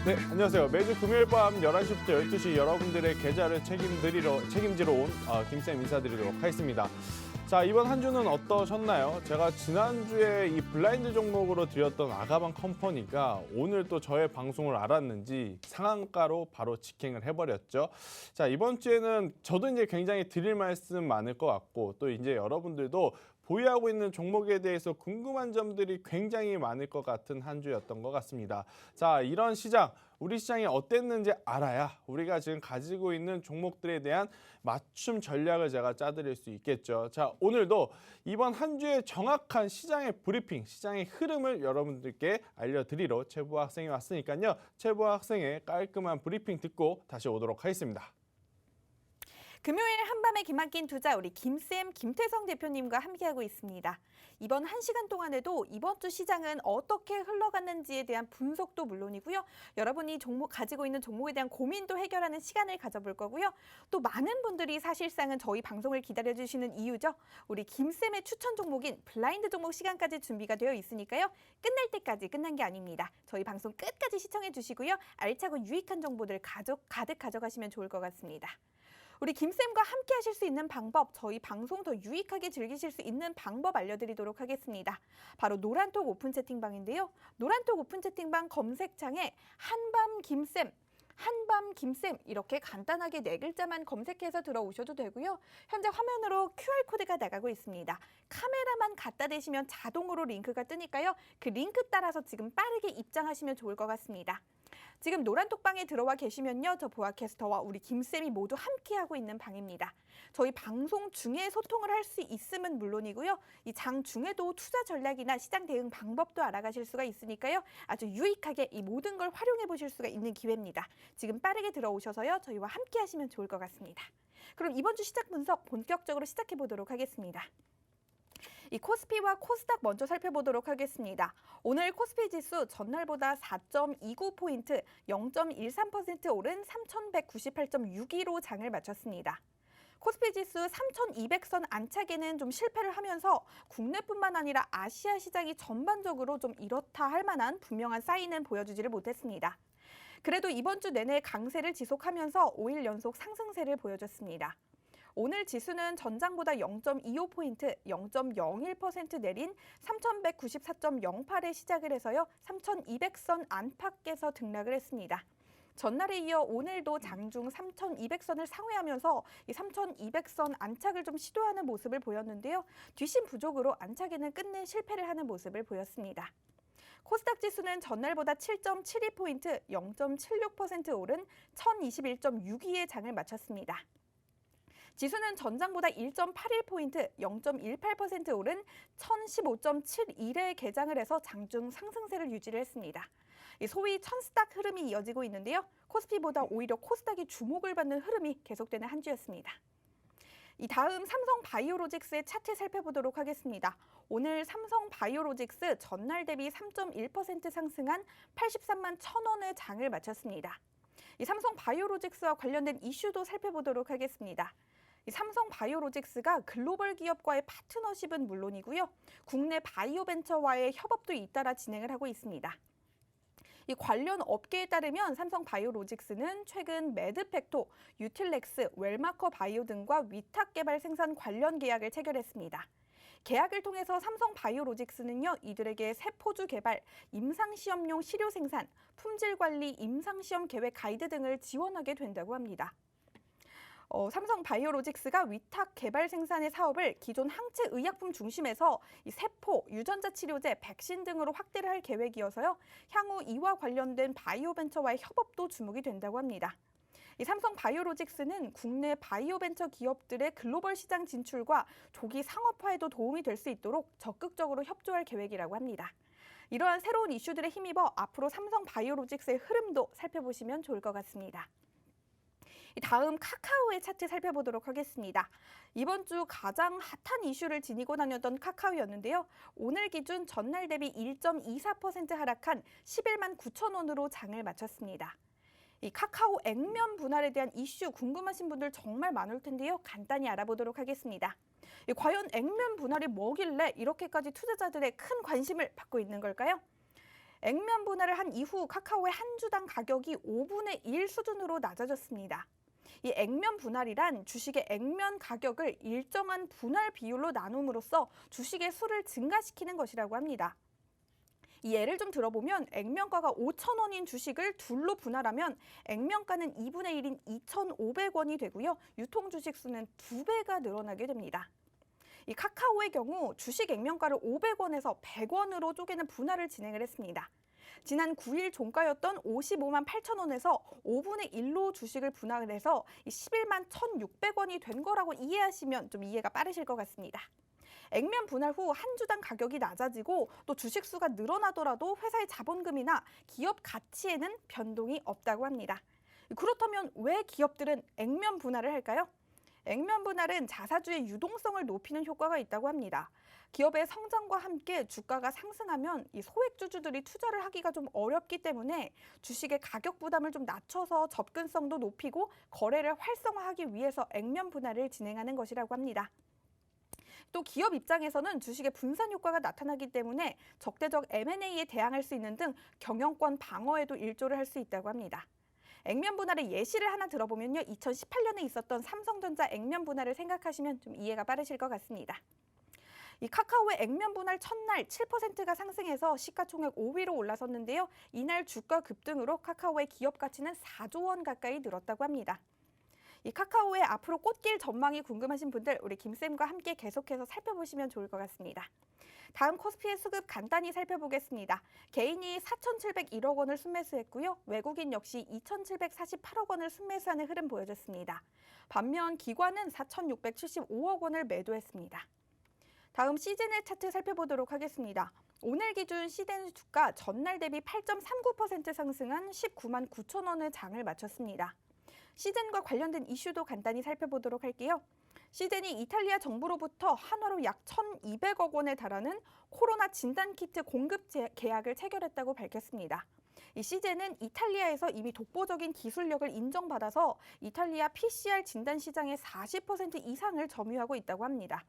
네, 안녕하세요. 매주 금요일 밤 11시부터 12시 여러분들의 계좌를 책임지러 온 김쌤 인사드리도록 하겠습니다. 자, 이번 한 주는 어떠셨나요? 제가 지난주에 이 블라인드 종목으로 드렸던 아가방 컴퍼니가 오늘 또 저의 방송을 알았는지 상한가로 바로 직행을 해버렸죠. 자, 이번 주에는 저도 이제 굉장히 드릴 말씀 많을 것 같고 또 이제 여러분들도 보유하고 있는 종목에 대해서 궁금한 점들이 굉장히 많을 것 같은 한 주였던 것 같습니다. 자, 이런 시장, 우리 시장이 어땠는지 알아야 우리가 지금 가지고 있는 종목들에 대한 맞춤 전략을 제가 짜드릴 수 있겠죠. 자, 오늘도 이번 한 주의 정확한 시장의 브리핑, 시장의 흐름을 여러분들께 알려드리러 최부하 학생이 왔으니까요. 최부하 학생의 깔끔한 브리핑 듣고 다시 오도록 하겠습니다. 금요일 한밤에 기막힌 투자 우리 김쌤 김태성 대표님과 함께하고 있습니다. 이번 1시간 동안에도 이번 주 시장은 어떻게 흘러갔는지에 대한 분석도 물론이고요. 여러분이 가지고 있는 종목에 대한 고민도 해결하는 시간을 가져볼 거고요. 또 많은 분들이 사실상은 저희 방송을 기다려주시는 이유죠. 우리 김쌤의 추천 종목인 블라인드 종목 시간까지 준비가 되어 있으니까요. 끝날 때까지 끝난 게 아닙니다. 저희 방송 끝까지 시청해 주시고요. 알차고 유익한 정보들 가득 가져가시면 좋을 것 같습니다. 우리 김쌤과 함께 하실 수 있는 방법, 저희 방송 더 유익하게 즐기실 수 있는 방법 알려드리도록 하겠습니다. 바로 노란톡 오픈 채팅방인데요. 노란톡 오픈 채팅방 검색창에 한밤 김쌤 이렇게 간단하게 4글자만 검색해서 들어오셔도 되고요. 현재 화면으로 QR코드가 나가고 있습니다. 카메라만 갖다 대시면 자동으로 링크가 뜨니까요. 그 링크 따라서 지금 빠르게 입장하시면 좋을 것 같습니다. 지금 노란톡방에 들어와 계시면요. 저 보아캐스터와 우리 김쌤이 모두 함께하고 있는 방입니다. 저희 방송 중에 소통을 할 수 있음은 물론이고요. 이 장 중에도 투자 전략이나 시장 대응 방법도 알아가실 수가 있으니까요. 아주 유익하게 이 모든 걸 활용해 보실 수가 있는 기회입니다. 지금 빠르게 들어오셔서요. 저희와 함께 하시면 좋을 것 같습니다. 그럼 이번 주 시작 분석 본격적으로 시작해 보도록 하겠습니다. 이 코스피와 코스닥 먼저 살펴보도록 하겠습니다. 오늘 코스피 지수 전날보다 4.29포인트, 0.13% 오른 3,198.62로 장을 마쳤습니다. 코스피 지수 3,200선 안착에는 좀 실패를 하면서 국내뿐만 아니라 아시아 시장이 전반적으로 좀 이렇다 할 만한 분명한 사인은 보여주지를 못했습니다. 그래도 이번 주 내내 강세를 지속하면서 5일 연속 상승세를 보여줬습니다. 오늘 지수는 전장보다 0.25포인트, 0.01% 내린 3,194.08에 시작을 해서요. 3,200선 안팎에서 등락을 했습니다. 전날에 이어 오늘도 장중 3,200선을 상회하면서 이 3,200선 안착을 좀 시도하는 모습을 보였는데요. 뒷심 부족으로 안착에는 끝내 실패를 하는 모습을 보였습니다. 코스닥 지수는 전날보다 7.72포인트, 0.76% 오른 1,021.62의 장을 마쳤습니다. 지수는 전장보다 1.81포인트, 0.18% 오른 1015.71에 개장을 해서 장중 상승세를 유지를 했습니다. 소위 천스닥 흐름이 이어지고 있는데요. 코스피보다 오히려 코스닥이 주목을 받는 흐름이 계속되는 한 주였습니다. 이 다음 삼성바이오로직스의 차트 살펴보도록 하겠습니다. 오늘 삼성바이오로직스 전날 대비 3.1% 상승한 83만 1,000원의 장을 마쳤습니다. 이 삼성바이오로직스와 관련된 이슈도 살펴보도록 하겠습니다. 이 삼성바이오로직스가 글로벌 기업과의 파트너십은 물론이고요. 국내 바이오 벤처와의 협업도 잇따라 진행을 하고 있습니다. 이 관련 업계에 따르면 삼성바이오로직스는 최근 매드팩토, 유틸렉스, 웰마커 바이오 등과 위탁 개발 생산 관련 계약을 체결했습니다. 계약을 통해서 삼성바이오로직스는요, 이들에게 세포주 개발, 임상시험용 시료 생산, 품질 관리, 임상시험 계획 가이드 등을 지원하게 된다고 합니다. 삼성바이오로직스가 위탁 개발 생산의 사업을 기존 항체 의약품 중심에서 이 세포, 유전자 치료제, 백신 등으로 확대를 할 계획이어서요. 향후 이와 관련된 바이오 벤처와의 협업도 주목이 된다고 합니다. 이 삼성바이오로직스는 국내 바이오 벤처 기업들의 글로벌 시장 진출과 조기 상업화에도 도움이 될 수 있도록 적극적으로 협조할 계획이라고 합니다. 이러한 새로운 이슈들에 힘입어 앞으로 삼성바이오로직스의 흐름도 살펴보시면 좋을 것 같습니다. 다음 카카오의 차트 살펴보도록 하겠습니다. 이번 주 가장 핫한 이슈를 지니고 다녔던 카카오였는데요. 오늘 기준 전날 대비 1.24% 하락한 11만 9천 원으로 장을 마쳤습니다. 이 카카오 액면 분할에 대한 이슈 궁금하신 분들 정말 많을 텐데요. 간단히 알아보도록 하겠습니다. 과연 액면 분할이 뭐길래 이렇게까지 투자자들의 큰 관심을 받고 있는 걸까요? 액면 분할을 한 이후 카카오의 한 주당 가격이 5분의 1 수준으로 낮아졌습니다. 이 액면 분할이란 주식의 액면 가격을 일정한 분할 비율로 나눔으로써 주식의 수를 증가시키는 것이라고 합니다. 이 예를 좀 들어보면 액면가가 5,000원인 주식을 둘로 분할하면 액면가는 2분의 1인 2,500원이 되고요. 유통 주식 수는 2배가 늘어나게 됩니다. 이 카카오의 경우 주식 액면가를 500원에서 100원으로 쪼개는 분할을 진행을 했습니다. 지난 9일 종가였던 55만 8천 원에서 5분의 1로 주식을 분할을 해서 11만 1,600원이 된 거라고 이해하시면 좀 이해가 빠르실 것 같습니다. 액면 분할 후 한 주당 가격이 낮아지고 또 주식 수가 늘어나더라도 회사의 자본금이나 기업 가치에는 변동이 없다고 합니다. 그렇다면 왜 기업들은 액면 분할을 할까요? 액면 분할은 자사주의 유동성을 높이는 효과가 있다고 합니다. 기업의 성장과 함께 주가가 상승하면 이 소액주주들이 투자를 하기가 좀 어렵기 때문에 주식의 가격 부담을 좀 낮춰서 접근성도 높이고 거래를 활성화하기 위해서 액면 분할을 진행하는 것이라고 합니다. 또 기업 입장에서는 주식의 분산 효과가 나타나기 때문에 적대적 M&A에 대항할 수 있는 등 경영권 방어에도 일조를 할 수 있다고 합니다. 액면 분할의 예시를 하나 들어보면요. 2018년에 있었던 삼성전자 액면 분할을 생각하시면 좀 이해가 빠르실 것 같습니다. 이 카카오의 액면 분할 첫날 7%가 상승해서 시가총액 5위로 올라섰는데요. 이날 주가 급등으로 카카오의 기업 가치는 4조 원 가까이 늘었다고 합니다. 이 카카오의 앞으로 꽃길 전망이 궁금하신 분들 우리 김쌤과 함께 계속해서 살펴보시면 좋을 것 같습니다. 다음 코스피의 수급 간단히 살펴보겠습니다. 개인이 4,701억 원을 순매수했고요. 외국인 역시 2,748억 원을 순매수하는 흐름 보여줬습니다. 반면 기관은 4,675억 원을 매도했습니다. 다음 시즌의 차트 살펴보도록 하겠습니다. 오늘 기준 시즌 주가 전날 대비 8.39% 상승한 19만 9천 원의 장을 마쳤습니다. 시즌과 관련된 이슈도 간단히 살펴보도록 할게요. 시즌이 이탈리아 정부로부터 한화로 약 1,200억 원에 달하는 코로나 진단키트 공급 계약을 체결했다고 밝혔습니다. 이 시즌은 이탈리아에서 이미 독보적인 기술력을 인정받아서 이탈리아 PCR 진단 시장의 40% 이상을 점유하고 있다고 합니다.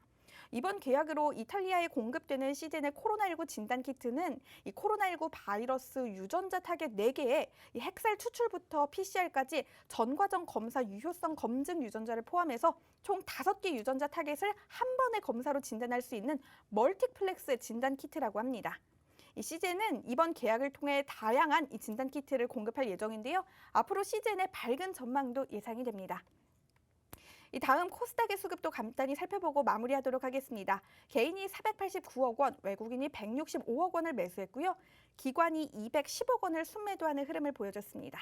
이번 계약으로 이탈리아에 공급되는 시즌의 코로나19 진단키트는 이 코로나19 바이러스 유전자 타겟 4개에 이 핵살 추출부터 PCR까지 전 과정 검사 유효성 검증 유전자를 포함해서 총 5개 유전자 타겟을 한 번의 검사로 진단할 수 있는 멀티플렉스 진단키트라고 합니다. 이 시즌은 이번 계약을 통해 다양한 이 진단키트를 공급할 예정인데요. 앞으로 시즌의 밝은 전망도 예상이 됩니다. 이 다음 코스닥의 수급도 간단히 살펴보고 마무리하도록 하겠습니다. 개인이 489억 원, 외국인이 165억 원을 매수했고요. 기관이 210억 원을 순매도하는 흐름을 보여줬습니다.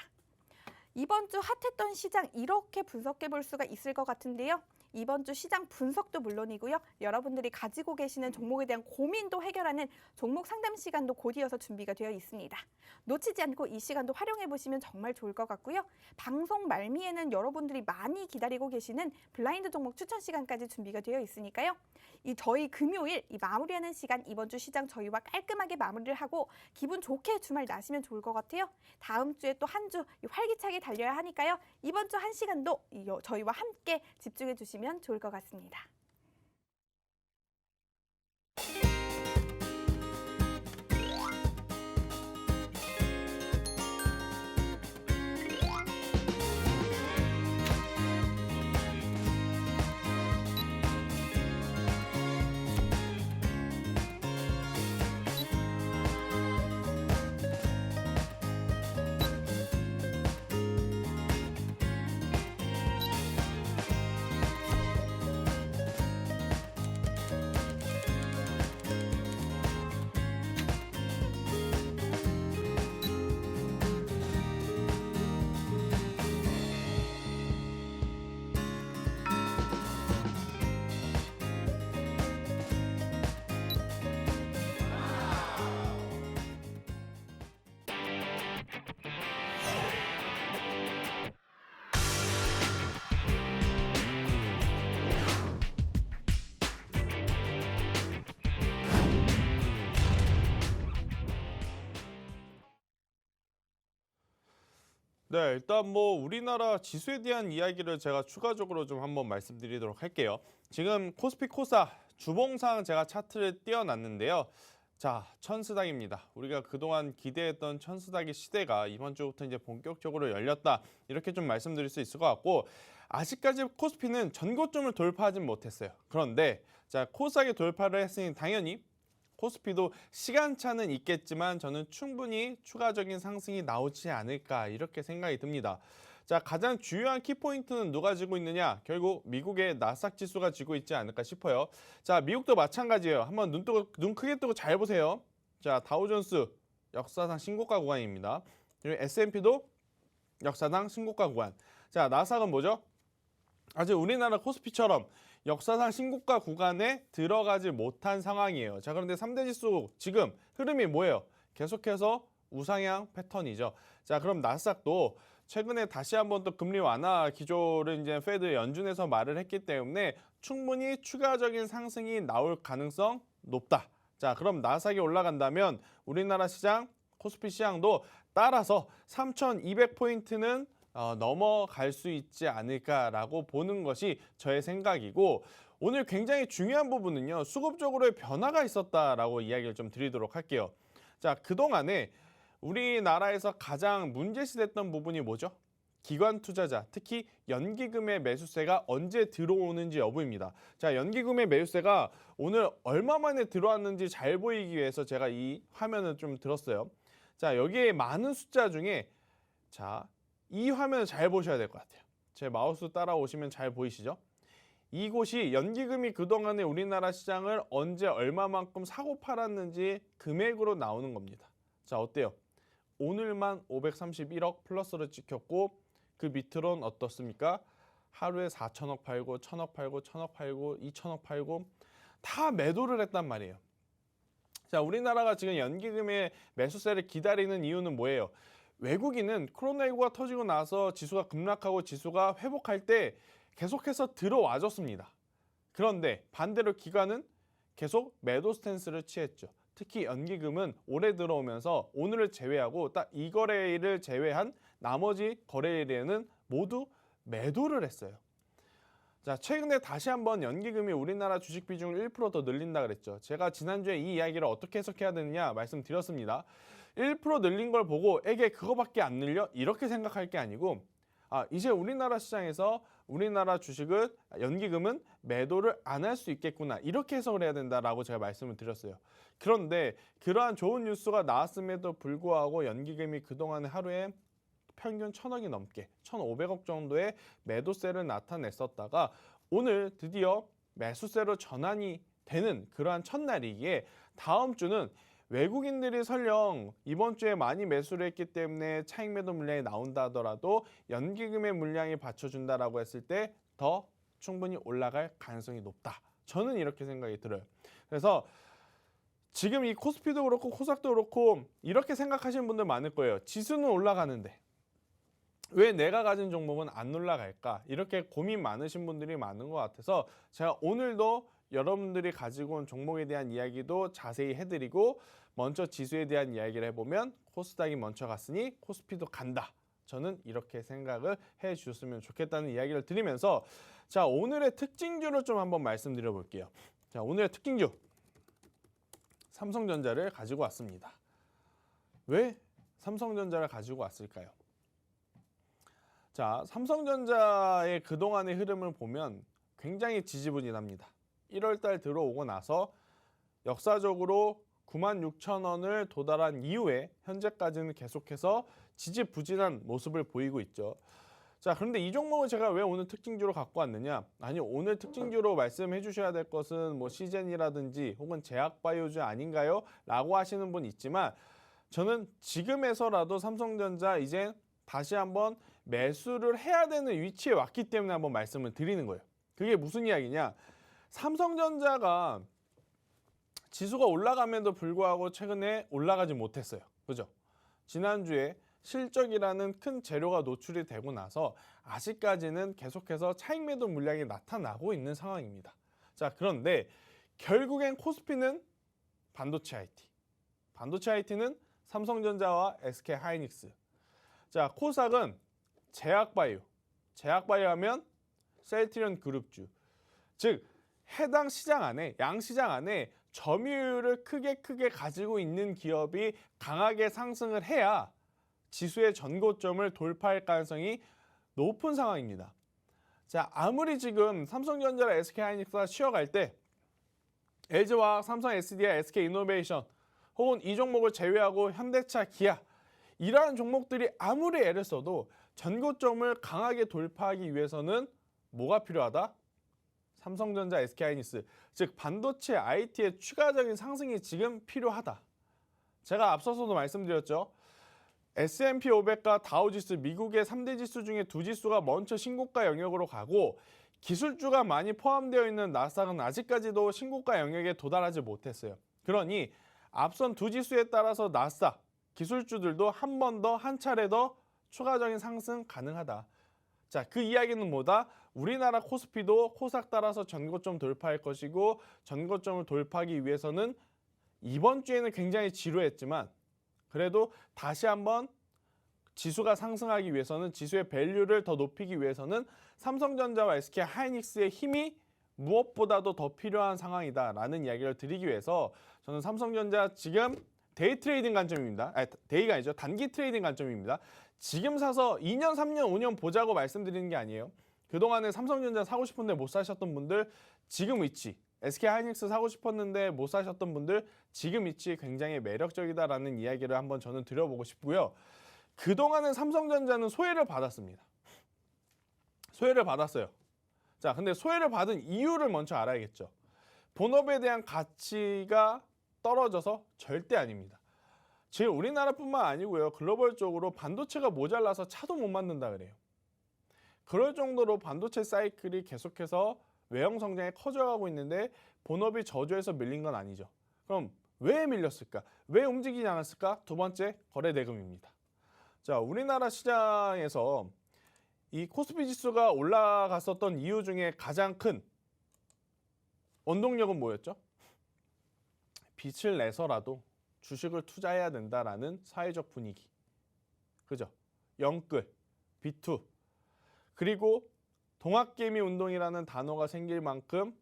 이번 주 핫했던 시장 이렇게 분석해 볼 수가 있을 것 같은데요. 이번 주 시장 분석도 물론이고요. 여러분들이 가지고 계시는 종목에 대한 고민도 해결하는 종목 상담 시간도 곧 이어서 준비가 되어 있습니다. 놓치지 않고 이 시간도 활용해 보시면 정말 좋을 것 같고요. 방송 말미에는 여러분들이 많이 기다리고 계시는 블라인드 종목 추천 시간까지 준비가 되어 있으니까요. 이 저희 금요일 이 마무리하는 시간 이번 주 시장 저희와 깔끔하게 마무리를 하고 기분 좋게 주말 나시면 좋을 것 같아요. 다음 주에 또 한 주 활기차게 달려야 하니까요. 이번 주 한 시간도 저희와 함께 집중해 주시면 좋을 것 같습니다. 네, 일단 뭐 우리나라 지수에 대한 이야기를 제가 추가적으로 좀 한번 말씀드리도록 할게요. 지금 코스피 코사 주봉상 제가 차트를 띄워놨는데요. 자, 천스닥입니다. 우리가 그동안 기대했던 천스닥의 시대가 이번 주부터 이제 본격적으로 열렸다. 이렇게 좀 말씀드릴 수 있을 것 같고, 아직까지 코스피는 전고점을 돌파하진 못했어요. 그런데 자, 코스닥이 돌파를 했으니 당연히 코스피도 시간차는 있겠지만 저는 충분히 추가적인 상승이 나오지 않을까 이렇게 생각이 듭니다. 자, 가장 중요한 키포인트는 누가 쥐고 있느냐? 결국 미국의 나스닥 지수가 쥐고 있지 않을까 싶어요. 자, 미국도 마찬가지예요. 한번 눈 크게 뜨고 잘 보세요. 자, 다우존스 역사상 신고가 구간입니다. 그리고 S&P도 역사상 신고가 구간. 자, 나스닥은 뭐죠? 아직 우리나라 코스피처럼 역사상 신고가 구간에 들어가지 못한 상황이에요. 자, 그런데 3대 지수 지금 흐름이 뭐예요? 계속해서 우상향 패턴이죠. 자, 그럼 나스닥도 최근에 다시 한번 또 금리 완화 기조를 이제 페드 연준에서 말을 했기 때문에 충분히 추가적인 상승이 나올 가능성 높다. 자, 그럼 나스닥이 올라간다면 우리나라 시장, 코스피 시장도 따라서 3,200포인트는 넘어갈 수 있지 않을까라고 보는 것이 저의 생각이고, 오늘 굉장히 중요한 부분은요, 수급적으로의 변화가 있었다라고 이야기를 좀 드리도록 할게요. 자, 그동안에 우리나라에서 가장 문제시됐던 부분이 뭐죠? 기관 투자자, 특히 연기금의 매수세가 언제 들어오는지 여부입니다. 자, 연기금의 매수세가 오늘 얼마 만에 들어왔는지 잘 보이기 위해서 제가 이 화면을 좀 들었어요. 자, 여기에 많은 숫자 중에 자, 이 화면을 잘 보셔야 될 것 같아요. 제 마우스 따라오시면 잘 보이시죠? 이곳이 연기금이 그동안에 우리나라 시장을 언제 얼마만큼 사고 팔았는지 금액으로 나오는 겁니다. 자, 어때요? 오늘만 531억 플러스로 찍혔고 그 밑으로는 어떻습니까? 하루에 4천억 팔고 1천억 팔고 1천억 팔고 2천억 팔고 다 매도를 했단 말이에요. 자, 우리나라가 지금 연기금의 매수세를 기다리는 이유는 뭐예요? 외국인은 코로나19가 터지고 나서 지수가 급락하고 지수가 회복할 때 계속해서 들어와줬습니다. 그런데 반대로 기관은 계속 매도 스탠스를 취했죠. 특히 연기금은 올해 들어오면서 오늘을 제외하고 딱 이 거래일을 제외한 나머지 거래일에는 모두 매도를 했어요. 자, 최근에 다시 한번 연기금이 우리나라 주식 비중을 1% 더 늘린다 그랬죠. 제가 지난주에 이 이야기를 어떻게 해석해야 되느냐 말씀드렸습니다. 1% 늘린 걸 보고 에게 그거밖에 안 늘려? 이렇게 생각할 게 아니고 이제 우리나라 시장에서 우리나라 주식은 연기금은 매도를 안 할 수 있겠구나 이렇게 해석을 해야 된다라고 제가 말씀을 드렸어요. 그런데 그러한 좋은 뉴스가 나왔음에도 불구하고 연기금이 그동안에 하루에 평균 1,000억이 넘게 1,500억 정도의 매도세를 나타냈었다가 오늘 드디어 매수세로 전환이 되는 그러한 첫날이기에 다음 주는 외국인들이 설령 이번 주에 많이 매수를 했기 때문에 차익 매도 물량이 나온다 하더라도 연기금의 물량이 받쳐준다라고 했을 때 더 충분히 올라갈 가능성이 높다. 저는 이렇게 생각이 들어요. 그래서 지금 이 코스피도 그렇고 코스닥도 그렇고 이렇게 생각하시는 분들 많을 거예요. 지수는 올라가는데 왜 내가 가진 종목은 안 올라갈까? 이렇게 고민 많으신 분들이 많은 것 같아서 제가 오늘도 여러분들이 가지고 온 종목에 대한 이야기도 자세히 해드리고 먼저 지수에 대한 이야기를 해보면 코스닥이 먼저 갔으니 코스피도 간다. 저는 이렇게 생각을 해 주셨으면 좋겠다는 이야기를 드리면서 자, 오늘의 특징주를 좀 한번 말씀드려 볼게요. 자, 오늘의 특징주 삼성전자를 가지고 왔습니다. 왜 삼성전자를 가지고 왔을까요? 자, 삼성전자의 그동안의 흐름을 보면 굉장히 지지부진합니다. 1월달 들어오고 나서 역사적으로 96,000원을 도달한 이후에 현재까지는 계속해서 지지부진한 모습을 보이고 있죠. 자, 그런데 이 종목을 제가 왜 오늘 특징주로 갖고 왔느냐? 아니, 오늘 특징주로 말씀해 주셔야 될 것은 뭐 시젠이라든지 혹은 제약바이오주 아닌가요? 라고 하시는 분 있지만 저는 지금에서라도 삼성전자 이제 다시 한번 매수를 해야 되는 위치에 왔기 때문에 한번 말씀을 드리는 거예요. 그게 무슨 이야기냐? 삼성전자가 지수가 올라감에도 불구하고 최근에 올라가지 못했어요. 그죠? 지난주에 실적이라는 큰 재료가 노출이 되고 나서 아직까지는 계속해서 차익 매도 물량이 나타나고 있는 상황입니다. 자, 그런데 결국엔 코스피는 반도체 IT. 반도체 IT는 삼성전자와 SK 하이닉스. 자, 코스닥은 제약바이오. 제약바이오 하면 셀트리온 그룹주. 즉 해당 시장 안에, 양시장 안에 점유율을 크게 가지고 있는 기업이 강하게 상승을 해야 지수의 전고점을 돌파할 가능성이 높은 상황입니다. 자, 아무리 지금 삼성전자랑 SK하이닉스가 쉬어갈 때 LG화학, 삼성 SDI, SK이노베이션 혹은 이 종목을 제외하고 현대차, 기아 이러한 종목들이 아무리 애를 써도 전고점을 강하게 돌파하기 위해서는 뭐가 필요하다? 삼성전자, SK하이닉스, 즉 반도체 IT의 추가적인 상승이 지금 필요하다. 제가 앞서서도 말씀드렸죠. S&P 500과 다우지수, 미국의 3대 지수 중에 두 지수가 먼저 신고가 영역으로 가고 기술주가 많이 포함되어 있는 나스닥은 아직까지도 신고가 영역에 도달하지 못했어요. 그러니 앞선 두 지수에 따라서 나스닥, 기술주들도 한 번 더, 한 차례 더 추가적인 상승 가능하다. 자, 그 이야기는 뭐다? 우리나라 코스피도 코스닥 따라서 전고점 돌파할 것이고 전고점을 돌파하기 위해서는 이번 주에는 굉장히 지루했지만 그래도 다시 한번 지수가 상승하기 위해서는 지수의 밸류를 더 높이기 위해서는 삼성전자와 SK하이닉스의 힘이 무엇보다도 더 필요한 상황이다라는 이야기를 드리기 위해서 저는 삼성전자 지금 데이 트레이딩 관점입니다. 데이가 아니죠. 단기 트레이딩 관점입니다. 지금 사서 2년, 3년, 5년 보자고 말씀드리는 게 아니에요. 그동안에 삼성전자 사고 싶은데 못 사셨던 분들 지금 위치, SK하이닉스 사고 싶었는데 못 사셨던 분들 지금 위치 굉장히 매력적이다라는 이야기를 한번 저는 드려보고 싶고요. 그동안은 삼성전자는 소외를 받았습니다. 소외를 받았어요. 자, 근데 소외를 받은 이유를 먼저 알아야겠죠. 본업에 대한 가치가 떨어져서 절대 아닙니다. 지금 우리나라뿐만 아니고요. 글로벌적으로 반도체가 모자라서 차도 못 만든다 그래요. 그럴 정도로 반도체 사이클이 계속해서 외형 성장이 커져가고 있는데 본업이 저조해서 밀린 건 아니죠. 그럼 왜 밀렸을까? 왜 움직이지 않았을까? 두 번째, 거래 대금입니다. 자, 우리나라 시장에서 이 코스피 지수가 올라갔었던 이유 중에 가장 큰 원동력은 뭐였죠? 빚을 내서라도 주식을 투자해야 된다라는 사회적 분위기. 그죠? 영끌, B2. 그리고 동학개미 운동이라는 단어가 생길 만큼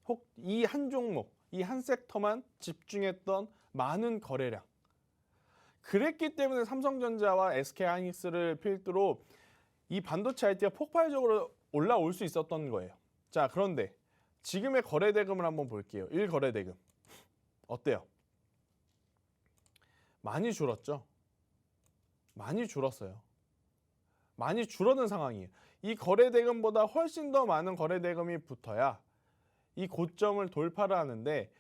혹 이 한 종목, 이 한 섹터만 집중했던 많은 거래량. 그랬기 때문에 삼성전자와 SK하이닉스를 필두로 이 반도체 IT가 폭발적으로 올라올 수 있었던 거예요. 자, 그런데 지금의 거래 대금을 한번 볼게요. 1거래 대금. 어때요? 많이 줄었죠? 많이 줄었어요. 많이 줄어든 상황이에요. 이 거래 대금보다 훨씬 더 많은 거래 대금이 붙어야 이 고점을 돌파를 하는데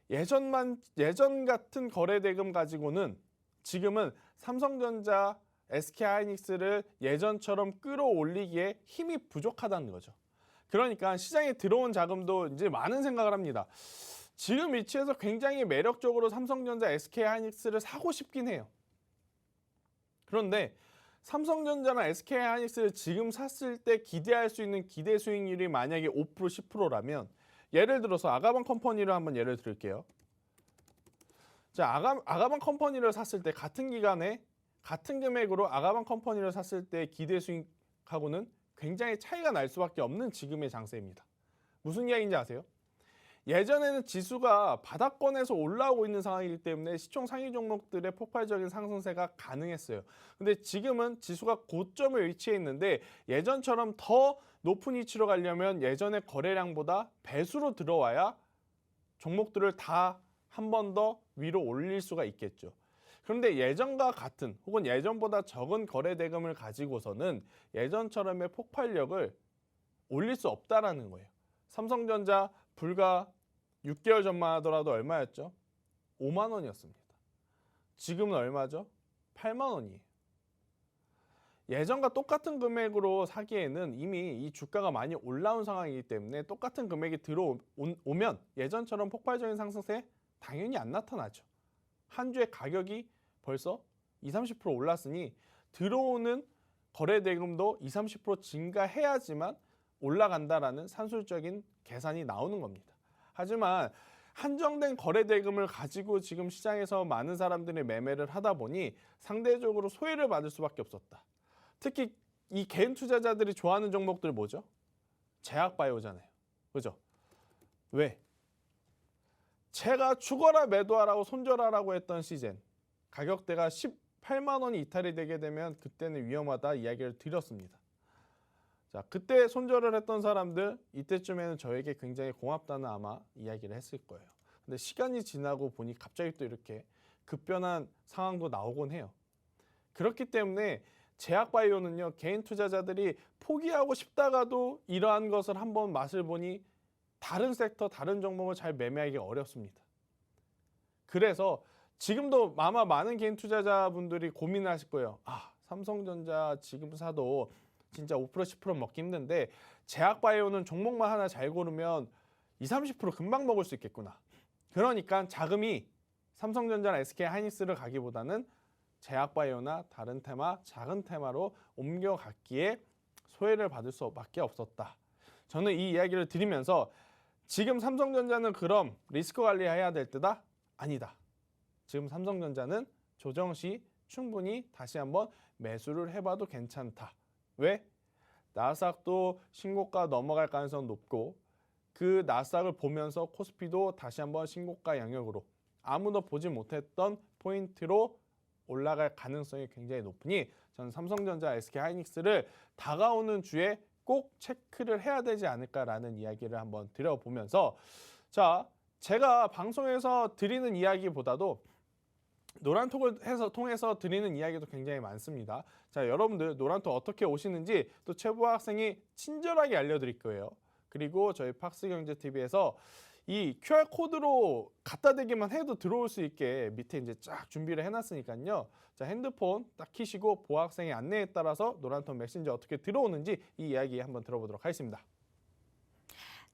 예전 같은 거래 대금 가지고는 지금은 삼성전자, SK하이닉스를 예전처럼 끌어올리기에 힘이 부족하다는 거죠. 그러니까 시장에 들어온 자금도 이제 많은 생각을 합니다. 지금 위치에서 굉장히 매력적으로 삼성전자, SK하이닉스를 사고 싶긴 해요. 그런데 삼성전자나 SK하이닉스를 지금 샀을 때 기대할 수 있는 기대 수익률이 만약에 5%, 10%라면 예를 들어서 아가방 컴퍼니를 한번 예를 들게요. 자, 아가방 컴퍼니를 샀을 때 같은 기간에 같은 금액으로 아가방 컴퍼니를 샀을 때 기대 수익하고는 굉장히 차이가 날 수밖에 없는 지금의 장세입니다. 무슨 이야기인지 아세요? 예전에는 지수가 바닥권에서 올라오고 있는 상황이기 때문에 시총 상위 종목들의 폭발적인 상승세가 가능했어요. 근데 지금은 지수가 고점에 위치해 있는데 예전처럼 더 높은 위치로 가려면 예전의 거래량보다 배수로 들어와야 종목들을 다 한 번 더 위로 올릴 수가 있겠죠. 그런데 예전과 같은 혹은 예전보다 적은 거래 대금을 가지고서는 예전처럼의 폭발력을 올릴 수 없다라는 거예요. 삼성전자 불과 6개월 전만 하더라도 얼마였죠? 5만 원이었습니다. 지금은 얼마죠? 8만 원이에요. 예전과 똑같은 금액으로 사기에는 이미 이 주가가 많이 올라온 상황이기 때문에 똑같은 금액이 들어오면 예전처럼 폭발적인 상승세 당연히 안 나타나죠. 한 주의 가격이 벌써 20, 30% 올랐으니 들어오는 거래 대금도 20, 30% 증가해야지만 올라간다라는 산술적인 계산이 나오는 겁니다. 하지만 한정된 거래 대금을 가지고 지금 시장에서 많은 사람들이 매매를 하다 보니 상대적으로 소외를 받을 수밖에 없었다. 특히 이 개인 투자자들이 좋아하는 종목들 뭐죠? 제약바이오잖아요. 그죠? 왜? 제가 죽어라 매도하라고 손절하라고 했던 시즌 가격대가 18만 원이 이탈이 되게 되면 그때는 위험하다 이야기를 드렸습니다. 자, 그때 손절을 했던 사람들 이때쯤에는 저에게 굉장히 고맙다는 아마 이야기를 했을 거예요. 근데 시간이 지나고 보니 갑자기 또 이렇게 급변한 상황도 나오곤 해요. 그렇기 때문에 제약바이오는요, 개인 투자자들이 포기하고 싶다가도 이러한 것을 한번 맛을 보니 다른 섹터, 다른 종목을 잘 매매하기 어렵습니다. 그래서 지금도 아마 많은 개인 투자자분들이 고민을 하실 거예요. 아, 삼성전자 지금 사도 진짜 5% 10% 먹기 힘든데 제약바이오는 종목만 하나 잘 고르면 20, 30% 금방 먹을 수 있겠구나. 그러니까 자금이 삼성전자나 SK하이닉스를 가기보다는 제약바이오나 다른 테마, 작은 테마로 옮겨갔기에 소외를 받을 수밖에 없었다. 저는 이 이야기를 드리면서 지금 삼성전자는 그럼 리스크 관리해야 될 때다? 아니다. 지금 삼성전자는 조정 시 충분히 다시 한번 매수를 해봐도 괜찮다. 왜? 나스닥도 신고가 넘어갈 가능성이 높고 그 나스닥을 보면서 코스피도 다시 한번 신고가 영역으로 아무도 보지 못했던 포인트로 올라갈 가능성이 굉장히 높으니 저는 삼성전자, SK하이닉스를 다가오는 주에 꼭 체크를 해야 되지 않을까라는 이야기를 한번 드려보면서 자, 제가 방송에서 드리는 이야기보다도 노란톡을 통해서 드리는 이야기도 굉장히 많습니다. 자, 여러분들 노란톡 어떻게 오시는지 또 최부하 학생이 친절하게 알려드릴 거예요. 그리고 저희 팍스경제TV에서 이 QR코드로 갖다 대기만 해도 들어올 수 있게 밑에 이제 쫙 준비를 해놨으니까요. 자, 핸드폰 딱 키시고 보아 학생의 안내에 따라서 노란톡 메신저 어떻게 들어오는지 이 이야기 한번 들어보도록 하겠습니다.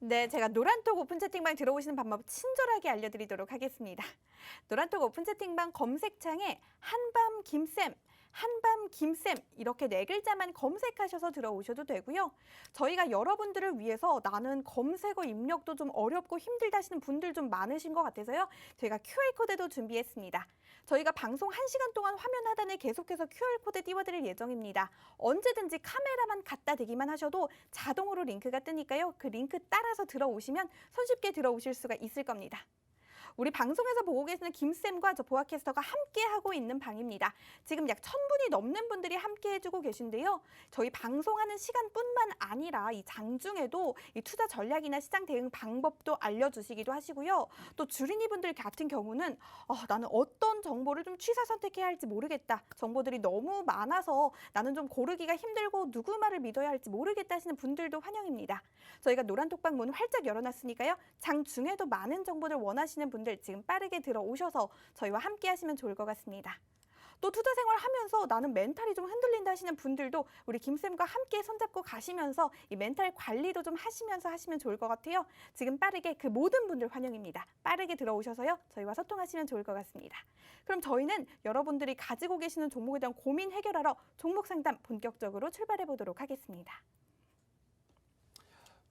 네, 제가 노란톡 오픈 채팅방 들어오시는 방법 친절하게 알려드리도록 하겠습니다. 노란톡 오픈 채팅방 검색창에 한밤김쌤, 한밤김쌤 이렇게 4글자만 검색하셔서 들어오셔도 되고요. 저희가 여러분들을 위해서 나는 검색어 입력도 좀 어렵고 힘들다 하시는 분들 좀 많으신 것 같아서요. 저희가 QR코드도 준비했습니다. 저희가 방송 1시간 동안 화면 하단에 계속해서 QR코드 띄워드릴 예정입니다. 언제든지 카메라만 갖다 대기만 하셔도 자동으로 링크가 뜨니까요. 그 링크 따라서 들어오시면 손쉽게 들어오실 수가 있을 겁니다. 우리 방송에서 보고 계시는 김쌤과 저 보아캐스터가 함께 하고 있는 방입니다. 지금 약 1000분이 넘는 분들이 함께 해주고 계신데요. 저희 방송하는 시간뿐만 아니라 이 장중에도 이 투자 전략이나 시장 대응 방법도 알려주시기도 하시고요. 또 주린이분들 같은 경우는 나는 어떤 정보를 좀 취사 선택해야 할지 모르겠다. 정보들이 너무 많아서 나는 좀 고르기가 힘들고 누구 말을 믿어야 할지 모르겠다 하시는 분들도 환영입니다. 저희가 노란톡방 문 활짝 열어놨으니까요. 장중에도 많은 정보를 원하시는 분들 지금 빠르게 들어오셔서 저희와 함께 하시면 좋을 것 같습니다. 또 투자 생활 하면서 나는 멘탈이 좀 흔들린다 하시는 분들도 우리 김쌤과 함께 손잡고 가시면서 이 멘탈 관리도 좀 하시면서 하시면 좋을 것 같아요. 지금 빠르게 그 모든 분들 환영입니다. 빠르게 들어오셔서요. 저희와 소통하시면 좋을 것 같습니다. 그럼 저희는 여러분들이 가지고 계시는 종목에 대한 고민 해결하러 종목 상담 본격적으로 출발해 보도록 하겠습니다.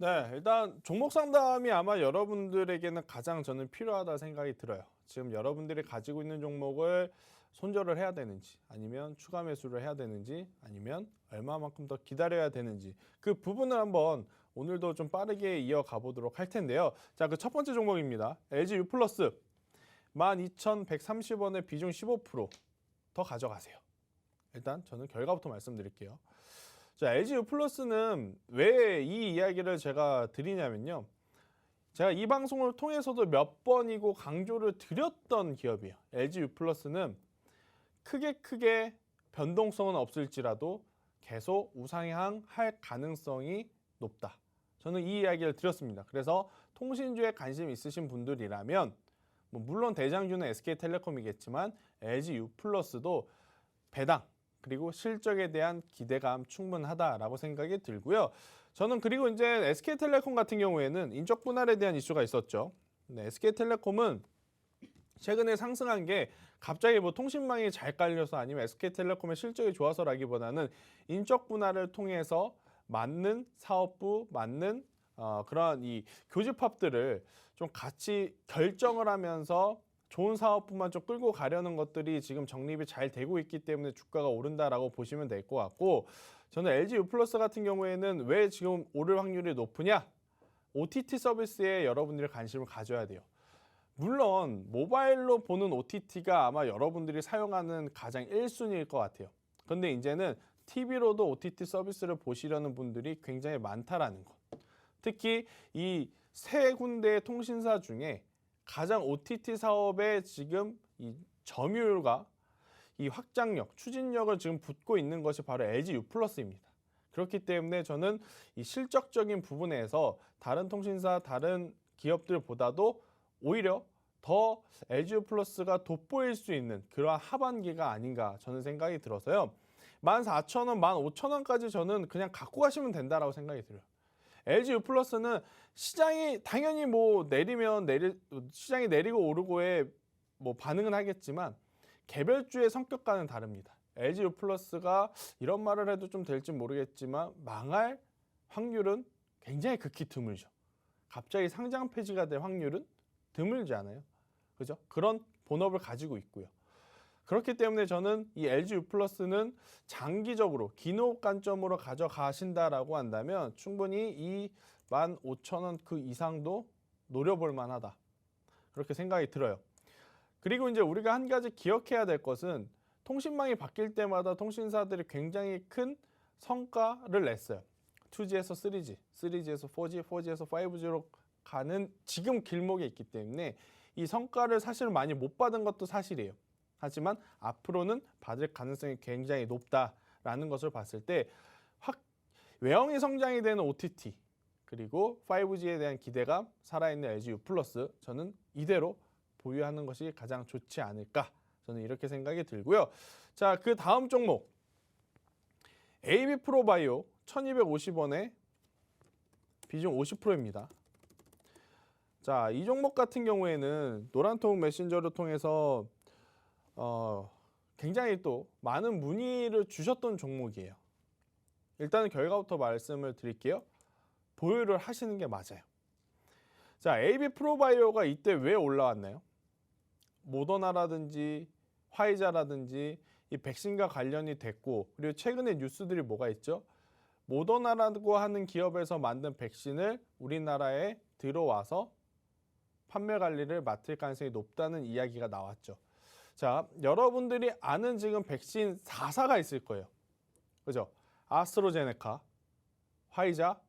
네, 일단 종목 상담이 아마 여러분들에게는 가장 저는 필요하다 생각이 들어요. 지금 여러분들이 가지고 있는 종목을 손절을 해야 되는지 아니면 추가 매수를 해야 되는지 아니면 얼마만큼 더 기다려야 되는지 그 부분을 한번 오늘도 좀 빠르게 이어가 보도록 할 텐데요. 자, 그 첫 번째 종목입니다. LG U 플러스 12,130원의 비중 15% 가져가세요. 일단 저는 결과부터 말씀드릴게요. 자, LG U 플러스는 왜 이 이야기를 제가 드리냐면요. 제가 이 방송을 통해서도 몇 번이고 강조를 드렸던 기업이에요. LG U 플러스는 크게 변동성은 없을지라도 계속 우상향할 가능성이 높다. 저는 이 이야기를 드렸습니다. 그래서 통신주에 관심 있으신 분들이라면 물론 대장주는 SK텔레콤이겠지만 LG U 플러스도 배당 그리고 실적에 대한 기대감 충분하다라고 생각이 들고요. 저는 그리고 이제 SK텔레콤 같은 경우에는 인적 분할에 대한 이슈가 있었죠. 네, SK텔레콤은 최근에 상승한 게 갑자기 통신망이 잘 깔려서 아니면 SK텔레콤의 실적이 좋아서라기보다는 인적 분할을 통해서 맞는 사업부, 맞는 그런 이 교집합들을 좀 같이 결정을 하면서 좋은 사업부만 좀 끌고 가려는 것들이 지금 정립이 잘 되고 있기 때문에 주가가 오른다라고 보시면 될 것 같고 저는 LG U 플러스 같은 경우에는 왜 지금 오를 확률이 높으냐? OTT 서비스에 여러분들이 관심을 가져야 돼요. 물론 모바일로 보는 OTT가 아마 여러분들이 사용하는 가장 1순위일 것 같아요. 근데 이제는 TV로도 OTT 서비스를 보시려는 분들이 굉장히 많다라는 것. 특히 이 세 군데의 통신사 중에 가장 OTT 사업에 지금 이 점유율과 이 확장력, 추진력을 지금 붙고 있는 것이 바로 LG U+입니다. 그렇기 때문에 저는 이 실적적인 부분에서 다른 통신사, 다른 기업들보다도 오히려 더 LG U+가 돋보일 수 있는 그러한 하반기가 아닌가 저는 생각이 들어서요. 14,000원, 15,000원까지 저는 그냥 갖고 가시면 된다라고 생각이 들어요. LG U+는 시장이 당연히 뭐 시장이 내리고 오르고에 뭐 반응은 하겠지만 개별주의 성격과는 다릅니다. LG U+가 이런 말을 해도 좀 될지 모르겠지만 망할 확률은 굉장히 극히 드물죠. 갑자기 상장 폐지가 될 확률은 드물지 않아요. 그죠? 그런 본업을 가지고 있고요. 그렇기 때문에 저는 이 LG U+는 장기적으로 기노업 관점으로 가져가신다라고 한다면 충분히 이 15,000원 그 이상도 노려볼 만하다. 그렇게 생각이 들어요. 그리고 이제 우리가 한 가지 기억해야 될 것은 통신망이 바뀔 때마다 통신사들이 굉장히 큰 성과를 냈어요. 2G에서 3G, 3G에서 4G, 4G에서 5G로 가는 지금 길목에 있기 때문에 이 성과를 사실 많이 못 받은 것도 사실이에요. 하지만 앞으로는 받을 가능성이 굉장히 높다라는 것을 봤을 때 외형이 성장이 되는 OTT 그리고 5G에 대한 기대감 살아있는 LG U+, 저는 이대로 보유하는 것이 가장 좋지 않을까 저는 이렇게 생각이 들고요. 자, 그 다음 종목 AB 프로바이오 1250원에 비중 50%입니다. 자, 이 종목 같은 경우에는 노란통 메신저를 통해서 굉장히 또 많은 문의를 주셨던 종목이에요. 일단은 결과부터 말씀을 드릴게요. 보유를 하시는 게 맞아요. 자, AB 프로바이오가 이때 왜 올라왔나요? 모더나라든지 화이자라든지 이 백신과 관련이 됐고 그리고 최근에 뉴스들이 뭐가 있죠? 모더나라고 하는 기업에서 만든 백신을 우리나라에 들어와서 판매 관리를 맡을 가능성이 높다는 이야기가 나왔죠. 자, 여러분들이 아는 지금 백신 4사가 있을 거예요. 그죠? 아스트라제네카, 화이자,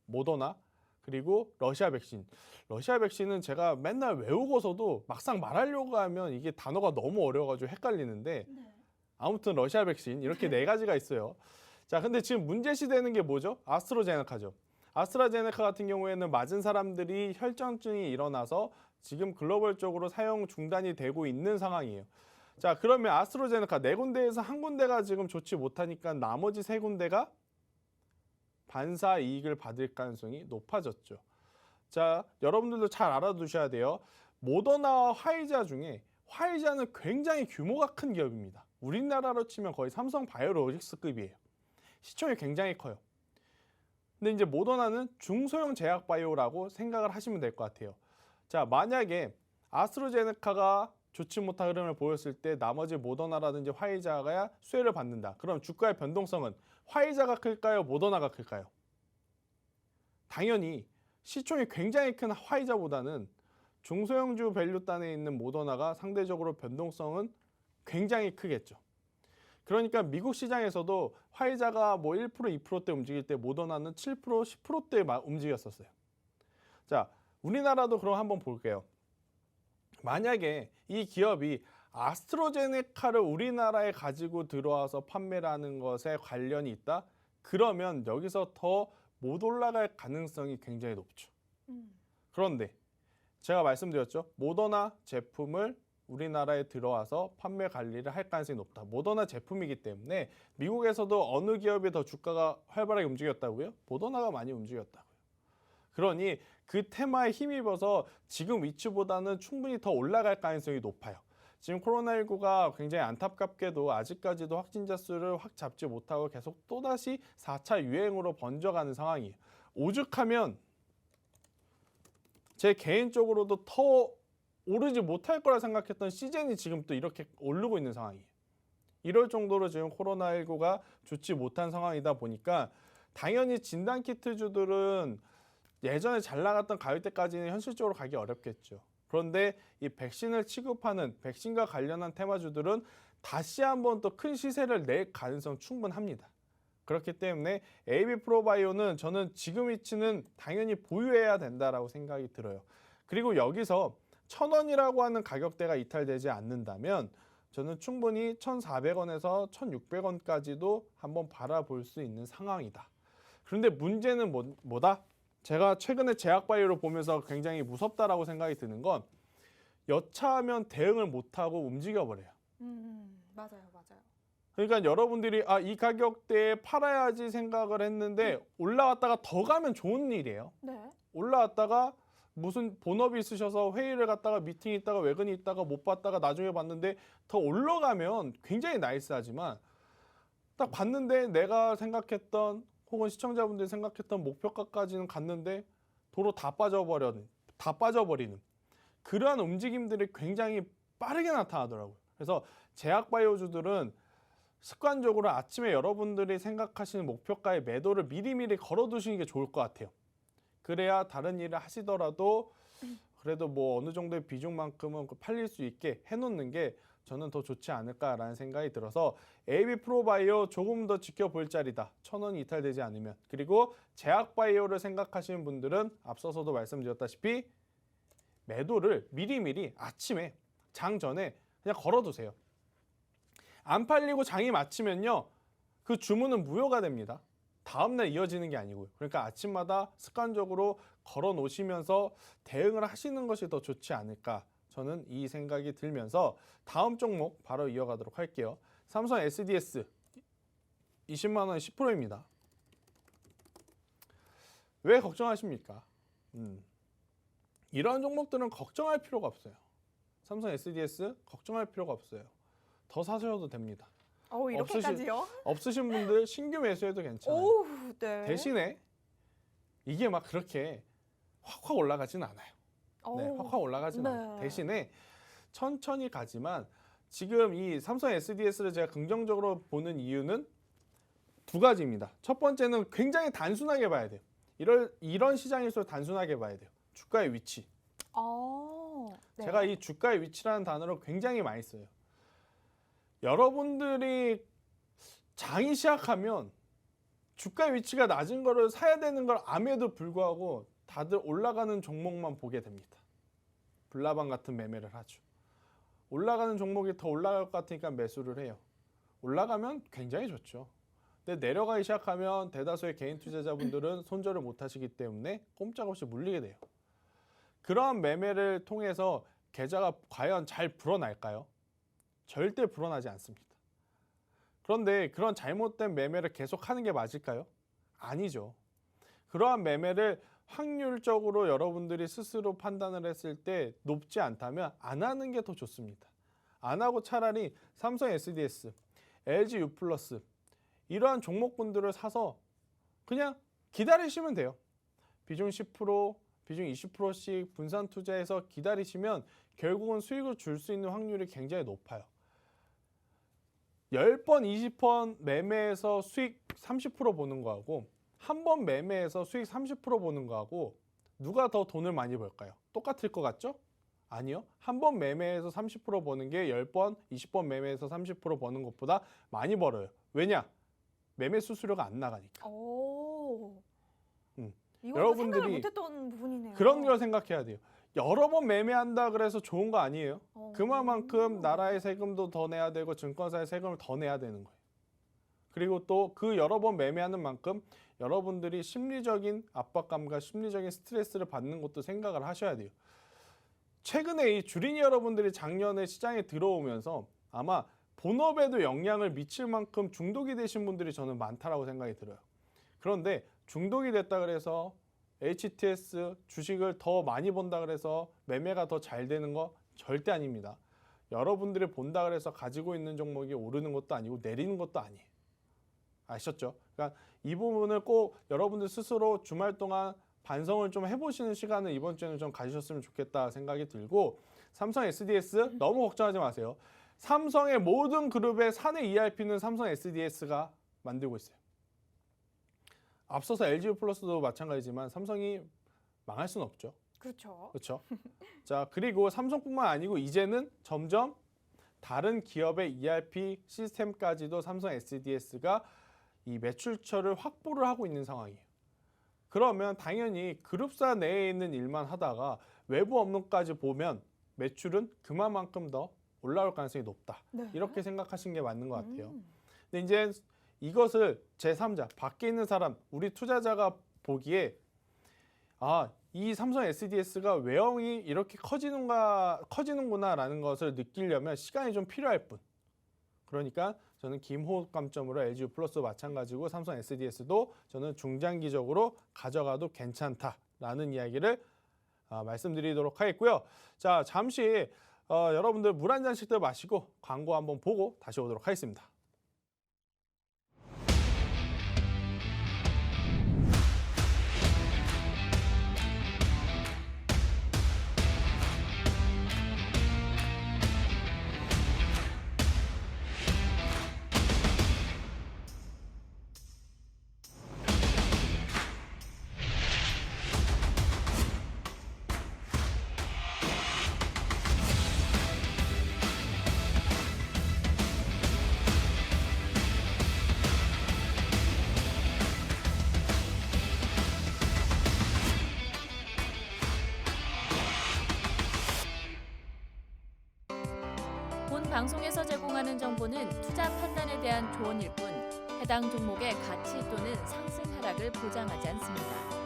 모더나, 그리고 러시아 백신. 러시아 백신은 제가 맨날 외우고서도 막상 말하려고 하면 이게 단어가 너무 어려워가지고 헷갈리는데 아무튼 러시아 백신 이렇게 네 가지가 있어요. 자, 근데 지금 문제시되는 게 뭐죠? 아스트라제네카죠. 아스트라제네카 같은 경우에는 맞은 사람들이 혈전증이 일어나서 지금 글로벌적으로 사용 중단이 되고 있는 상황이에요. 자, 그러면 아스트라제네카 4군데에서 한 군데가 지금 좋지 못하니까 나머지 3군데가 반사 이익을 받을 가능성이 높아졌죠. 자, 여러분들도 잘 알아두셔야 돼요. 모더나와 화이자 중에 화이자는 굉장히 규모가 큰 기업입니다. 우리나라로 치면 거의 삼성 바이오로직스급이에요. 시총이 굉장히 커요. 근데 이제 모더나는 중소형 제약 바이오라고 생각을 하시면 될 것 같아요. 자, 만약에 아스트라제네카가 좋지 못한 흐름을 보였을 때 나머지 모더나라든지 화이자가 수혜를 받는다. 그럼 주가의 변동성은 화이자가 클까요? 모더나가 클까요? 당연히 시총이 굉장히 큰 화이자보다는 중소형주 밸류단에 있는 모더나가 상대적으로 변동성은 굉장히 크겠죠. 그러니까 미국 시장에서도 화이자가 뭐 1%, 2%대 움직일 때 모더나는 7%, 10%대 움직였었어요. 자, 우리나라도 그럼 한번 볼게요. 만약에 이 기업이 아스트라제네카를 우리나라에 가지고 들어와서 판매를 하는 것에 관련이 있다? 그러면 여기서 더 못 올라갈 가능성이 굉장히 높죠. 그런데 제가 말씀드렸죠. 모더나 제품을 우리나라에 들어와서 판매 관리를 할 가능성이 높다. 모더나 제품이기 때문에 미국에서도 어느 기업이 더 주가가 활발하게 움직였다고요? 모더나가 많이 움직였다고요. 그러니 그 테마에 힘입어서 지금 위치보다는 충분히 더 올라갈 가능성이 높아요. 지금 코로나19가 굉장히 안타깝게도 아직까지도 확진자 수를 확 잡지 못하고 계속 또다시 4차 유행으로 번져가는 상황이에요. 오죽하면 제 개인적으로도 더 오르지 못할 거라 생각했던 시젠이 지금 또 이렇게 오르고 있는 상황이에요. 이럴 정도로 지금 코로나19가 좋지 못한 상황이다 보니까 당연히 진단키트주들은 예전에 잘 나갔던 가격대까지는 현실적으로 가기 어렵겠죠. 그런데 이 백신을 취급하는 백신과 관련한 테마주들은 다시 한번 또 큰 시세를 낼 가능성 충분합니다. 그렇기 때문에 AB프로바이오는 저는 지금 위치는 당연히 보유해야 된다라고 생각이 들어요. 그리고 여기서 1,000원이라고 하는 가격대가 이탈되지 않는다면 저는 충분히 1,400원에서 1,600원까지도 한번 바라볼 수 있는 상황이다. 그런데 문제는 뭐다? 제가 최근에 제약바이오를 보면서 굉장히 무섭다라고 생각이 드는 건 여차하면 대응을 못하고 움직여버려요. 맞아요. 그러니까 여러분들이 이 가격대에 팔아야지 생각을 했는데 올라왔다가 더 가면 좋은 일이에요. 네. 올라왔다가 무슨 본업이 있으셔서 회의를 갔다가 미팅이 있다가 외근이 있다가 못 봤다가 나중에 봤는데 더 올라가면 굉장히 나이스하지만 딱 봤는데 내가 생각했던 혹은 시청자분들이 생각했던 목표가까지는 갔는데 도로 다 빠져버리는 그러한 움직임들이 굉장히 빠르게 나타나더라고요. 그래서 제약바이오주들은 습관적으로 아침에 여러분들이 생각하시는 목표가의 매도를 미리미리 걸어두시는 게 좋을 것 같아요. 그래야 다른 일을 하시더라도 그래도 뭐 어느 정도의 비중만큼은 팔릴 수 있게 해놓는 게 저는 더 좋지 않을까라는 생각이 들어서 AB프로바이오 조금 더 지켜볼 자리다. 1,000원이 이탈되지 않으면. 그리고 제약바이오를 생각하시는 분들은 앞서서도 말씀드렸다시피 매도를 미리미리 아침에 장 전에 그냥 걸어두세요. 안 팔리고 장이 마치면요. 그 주문은 무효가 됩니다. 다음날 이어지는 게 아니고요. 그러니까 아침마다 습관적으로 걸어 놓으시면서 대응을 하시는 것이 더 좋지 않을까. 저는 이 생각이 들면서 다음 종목 바로 이어가도록 할게요. 삼성 SDS 20만 원 10%입니다. 왜 걱정하십니까? 이런 종목들은 걱정할 필요가 없어요. 삼성 SDS 걱정할 필요가 없어요. 더 사셔도 됩니다. 이렇게까지요? 없으신 분들 신규 매수해도 괜찮아요. 오, 네. 대신에 이게 막 그렇게 확 올라가진 않아요. 네, 확 올라가진 않아요. 대신에 천천히 가지만 지금 이 삼성 SDS를 제가 긍정적으로 보는 이유는 두 가지입니다. 첫 번째는 굉장히 단순하게 봐야 돼요. 이런 시장일수록 단순하게 봐야 돼요. 주가의 위치. 네. 제가 이 주가의 위치라는 단어를 굉장히 많이 써요. 여러분들이 장이 시작하면 주가의 위치가 낮은 거를 사야 되는 걸 암에도 불구하고 다들 올라가는 종목만 보게 됩니다. 불나방 같은 매매를 하죠. 올라가는 종목이 더 올라갈 것 같으니까 매수를 해요. 올라가면 굉장히 좋죠. 근데 내려가기 시작하면 대다수의 개인 투자자분들은 손절을 못 하시기 때문에 꼼짝없이 물리게 돼요. 그러한 매매를 통해서 계좌가 과연 잘 불어날까요? 절대 불어나지 않습니다. 그런데 그런 잘못된 매매를 계속하는 게 맞을까요? 아니죠. 그러한 매매를 확률적으로 여러분들이 스스로 판단을 했을 때 높지 않다면 안 하는 게 더 좋습니다. 안 하고 차라리 삼성 SDS, LG U+, 이러한 종목군들을 사서 그냥 기다리시면 돼요. 비중 10%, 비중 20%씩 분산 투자해서 기다리시면 결국은 수익을 줄 수 있는 확률이 굉장히 높아요. 10번, 20번 매매해서 수익 30% 보는 거하고 한 번 매매해서 수익 30% 보는 거하고 누가 더 돈을 많이 벌까요? 똑같을 것 같죠? 아니요. 한 번 매매해서 30% 버는 게 10번, 20번 매매해서 30% 버는 것보다 많이 벌어요. 왜냐? 매매 수수료가 안 나가니까. 여러분들이 생각을 못했던 부분이네요. 그런 걸 생각해야 돼요. 여러 번 매매한다 그래서 좋은 거 아니에요. 그만큼 나라의 세금도 더 내야 되고 증권사의 세금을 더 내야 되는 거예요. 그리고 또 그 여러 번 매매하는 만큼 여러분들이 심리적인 압박감과 심리적인 스트레스를 받는 것도 생각을 하셔야 돼요. 최근에 이 주린이 여러분들이 작년에 시장에 들어오면서 아마 본업에도 영향을 미칠 만큼 중독이 되신 분들이 저는 많다라고 생각이 들어요. 그런데 중독이 됐다 그래서 HTS 주식을 더 많이 본다 그래서 매매가 더 잘 되는 거 절대 아닙니다. 여러분들이 본다 그래서 가지고 있는 종목이 오르는 것도 아니고 내리는 것도 아니에요. 아셨죠? 그러니까 이 부분을 꼭 여러분들 스스로 주말 동안 반성을 좀 해보시는 시간을 이번 주에는 좀 가지셨으면 좋겠다 생각이 들고, 삼성 SDS 너무 걱정하지 마세요. 삼성의 모든 그룹의 사내 ERP는 삼성 SDS가 만들고 있어요. 앞서서 LG U+도 마찬가지지만 삼성이 망할 수는 없죠. 그렇죠. 그렇죠. 자, 그리고 삼성뿐만 아니고 이제는 점점 다른 기업의 ERP 시스템까지도 삼성 SDS가 이 매출처를 확보를 하고 있는 상황이에요. 그러면 당연히 그룹사 내에 있는 일만 하다가 외부 업무까지 보면 매출은 그만큼 더 올라올 가능성이 높다. 네. 이렇게 생각하시는 게 맞는 것 같아요. 음. 근데 이제 이것을 제3자, 밖에 있는 사람, 우리 투자자가 보기에 이 삼성 SDS가 외형이 이렇게 커지는구나라는 것을 느끼려면 시간이 좀 필요할 뿐. 그러니까 저는 김호감점으로 LG 플러스 마찬가지고 삼성 SDS도 저는 중장기적으로 가져가도 괜찮다라는 이야기를 말씀드리도록 하겠고요. 자, 잠시 여러분들 물 한 잔씩들 마시고 광고 한번 보고 다시 오도록 하겠습니다. 본 방송에서 제공하는 정보는 투자 판단에 대한 조언일 뿐 해당 종목의 가치 또는 상승 하락을 보장하지 않습니다.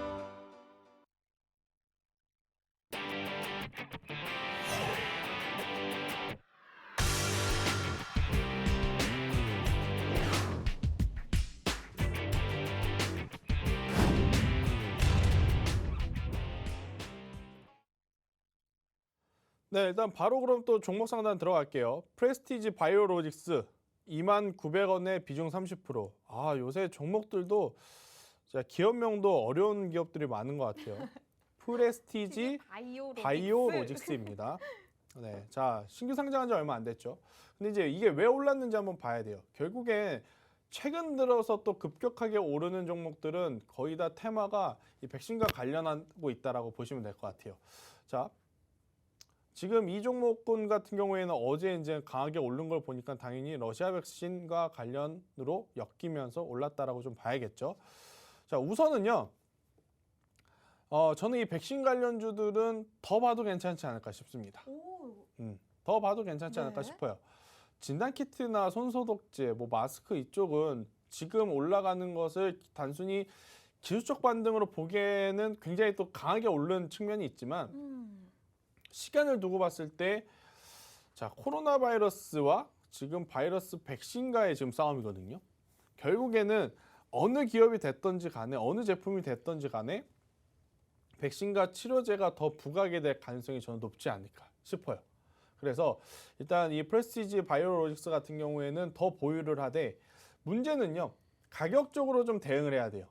네, 일단 바로 그럼 또 종목 상단 들어갈게요. 프레스티지 바이오로직스 29,900원에 비중 30%. 요새 종목들도 진짜 기업명도 어려운 기업들이 많은 것 같아요. 프레스티지 바이오로직스입니다. 네, 자, 신규 상장한 지 얼마 안 됐죠. 근데 이제 이게 왜 올랐는지 한번 봐야 돼요. 결국에 최근 들어서 또 급격하게 오르는 종목들은 거의 다 테마가 이 백신과 관련하고 있다라고 보시면 될 것 같아요. 자, 지금 이 종목군 같은 경우에는 어제 이제 강하게 오른 걸 보니까 당연히 러시아 백신과 관련으로 엮이면서 올랐다라고 좀 봐야겠죠. 자, 우선은요. 저는 이 백신 관련주들은 더 봐도 괜찮지 않을까 싶습니다. 더 봐도 괜찮지 않을까 네. 싶어요. 진단키트나 손소독제, 마스크 이쪽은 지금 올라가는 것을 단순히 기술적 반등으로 보기에는 굉장히 또 강하게 오른 측면이 있지만 시간을 두고 봤을 때 자, 코로나 바이러스와 지금 바이러스 백신과의 지금 싸움이거든요. 결국에는 어느 기업이 됐든지 간에 어느 제품이 됐든지 간에 백신과 치료제가 더 부각이 될 가능성이 저는 높지 않을까 싶어요. 그래서 일단 이 프레스티지 바이오로직스 같은 경우에는 더 보유를 하되 문제는요. 가격적으로 좀 대응을 해야 돼요.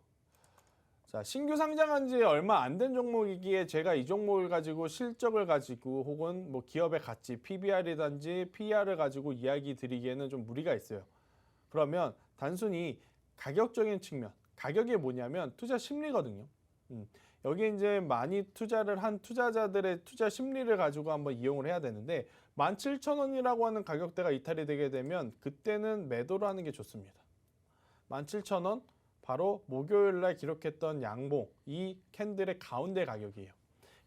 자, 신규 상장한 지 얼마 안 된 종목이기에 제가 이 종목을 가지고 실적을 가지고 혹은 기업의 가치, PBR이든지 PER을 가지고 이야기 드리기에는 좀 무리가 있어요. 그러면 단순히 가격적인 측면, 가격이 뭐냐면 투자 심리거든요. 여기 이제 많이 투자를 한 투자자들의 투자 심리를 가지고 한번 이용을 해야 되는데 17,000원이라고 하는 가격대가 이탈이 되게 되면 그때는 매도를 하는 게 좋습니다. 17,000원 바로 목요일 날 기록했던 양봉 이 캔들의 가운데 가격이에요.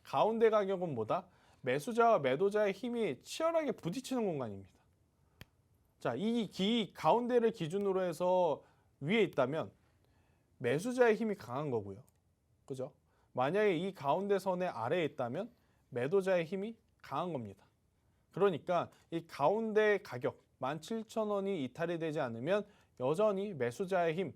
가운데 가격은 뭐다? 매수자와 매도자의 힘이 치열하게 부딪히는 공간입니다. 자, 이 가운데를 기준으로 해서 위에 있다면 매수자의 힘이 강한 거고요. 그죠? 만약에 이 가운데 선의 아래에 있다면 매도자의 힘이 강한 겁니다. 그러니까 이 가운데 가격 17,000원이 이탈이 되지 않으면 여전히 매수자의 힘,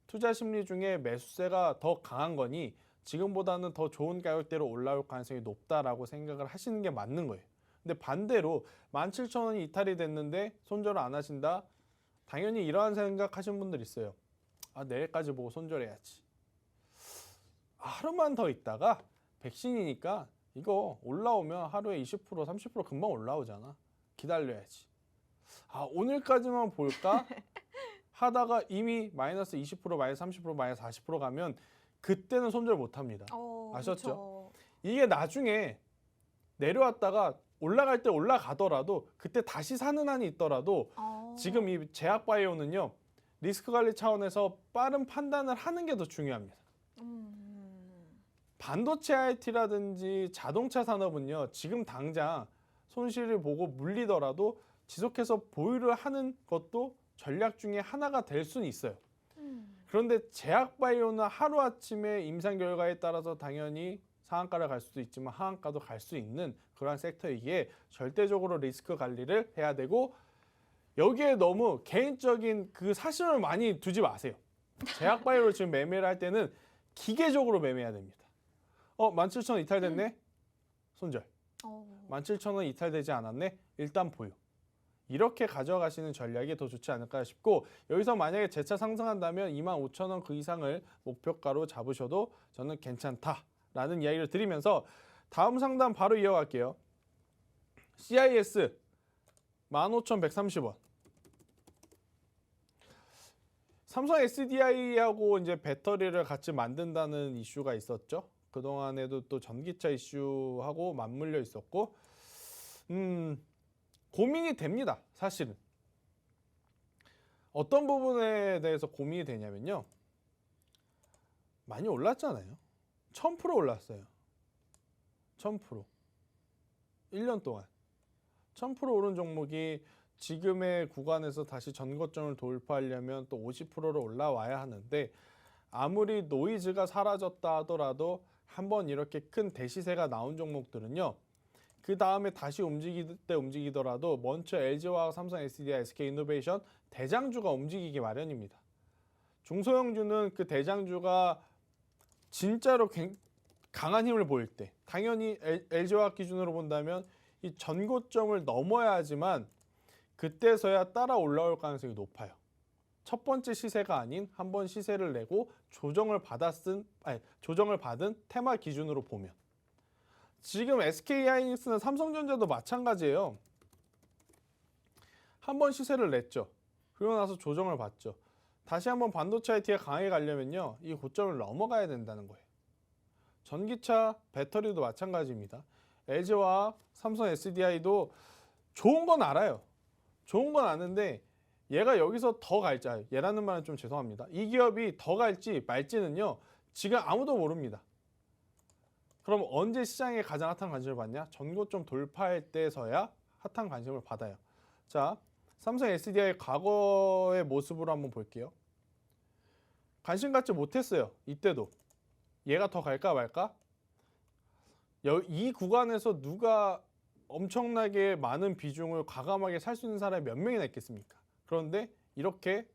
투자 심리 중에 매수세가 더 강한 거니 지금보다는 더 좋은 가격대로 올라올 가능성이 높다라고 생각을 하시는 게 맞는 거예요. 근데 반대로 17,000원이 이탈이 됐는데 손절을 안 하신다? 당연히 이러한 생각하시는 분들 있어요. 내일까지 보고 손절해야지. 하루만 더 있다가 백신이니까 이거 올라오면 하루에 20%, 30% 금방 올라오잖아. 기다려야지. 오늘까지만 볼까? 하다가 이미 마이너스 20%, 마이너스 30%, 마이너스 40% 가면 그때는 손절 못 합니다. 아셨죠? 그렇죠. 이게 나중에 내려왔다가 올라갈 때 올라가더라도 그때 다시 사는 한이 있더라도 지금 이 제약바이오는요. 리스크 관리 차원에서 빠른 판단을 하는 게 더 중요합니다. 반도체 IT라든지 자동차 산업은요. 지금 당장 손실을 보고 물리더라도 지속해서 보유를 하는 것도 전략 중에 하나가 될 수는 있어요. 그런데 제약바이오는 하루아침에 임상 결과에 따라서 당연히 상한가를 갈 수도 있지만 하한가도 갈 수 있는 그러한 섹터이기에 절대적으로 리스크 관리를 해야 되고 여기에 너무 개인적인 그 사심을 많이 두지 마세요. 제약바이오를 지금 매매를 할 때는 기계적으로 매매해야 됩니다. 17,000원 이탈됐네? 손절. 17,000원 이탈되지 않았네? 일단 보유. 이렇게 가져가시는 전략이 더 좋지 않을까 싶고 여기서 만약에 재차 상승한다면 25,000원 그 이상을 목표가로 잡으셔도 저는 괜찮다라는 이야기를 드리면서 다음 상담 바로 이어갈게요. CIS 15,130원. 삼성 SDI하고 이제 배터리를 같이 만든다는 이슈가 있었죠. 그동안에도 또 전기차 이슈하고 맞물려 있었고 고민이 됩니다. 사실은. 어떤 부분에 대해서 고민이 되냐면요. 많이 올랐잖아요. 1000% 올랐어요. 1000%. 1년 동안. 1000% 오른 종목이 지금의 구간에서 다시 전고점을 돌파하려면 또 50%로 올라와야 하는데 아무리 노이즈가 사라졌다 하더라도 한번 이렇게 큰 대시세가 나온 종목들은요. 그 다음에 다시 움직일 때 움직이더라도 먼저 LG화학, 삼성 SDI, SK이노베이션 대장주가 움직이기 마련입니다. 중소형주는 그 대장주가 진짜로 강한 힘을 보일 때 당연히 LG화학 기준으로 본다면 이 전고점을 넘어야 하지만 그때서야 따라 올라올 가능성이 높아요. 첫 번째 시세가 아닌 한 번 시세를 내고 조정을 받은 테마 기준으로 보면 지금 SK하이닉스는 삼성전자도 마찬가지예요. 한 번 시세를 냈죠. 그러고 나서 조정을 받죠. 다시 한번 반도체 IT가 강하게 가려면요. 이 고점을 넘어가야 된다는 거예요. 전기차, 배터리도 마찬가지입니다. LG화학, 삼성 SDI도 좋은 건 알아요. 좋은 건 아는데 얘가 여기서 더 갈지, 얘라는 말은 좀 죄송합니다. 이 기업이 더 갈지 말지는요. 지금 아무도 모릅니다. 그럼 언제 시장에 가장 핫한 관심을 받냐? 전고점 돌파할 때서야 핫한 관심을 받아요. 자, 삼성 SDI 과거의 모습으로 한번 볼게요. 관심 갖지 못했어요. 이때도. 얘가 더 갈까 말까? 이 구간에서 누가 엄청나게 많은 비중을 과감하게 살 수 있는 사람이 몇 명이나 있겠습니까? 그런데 이렇게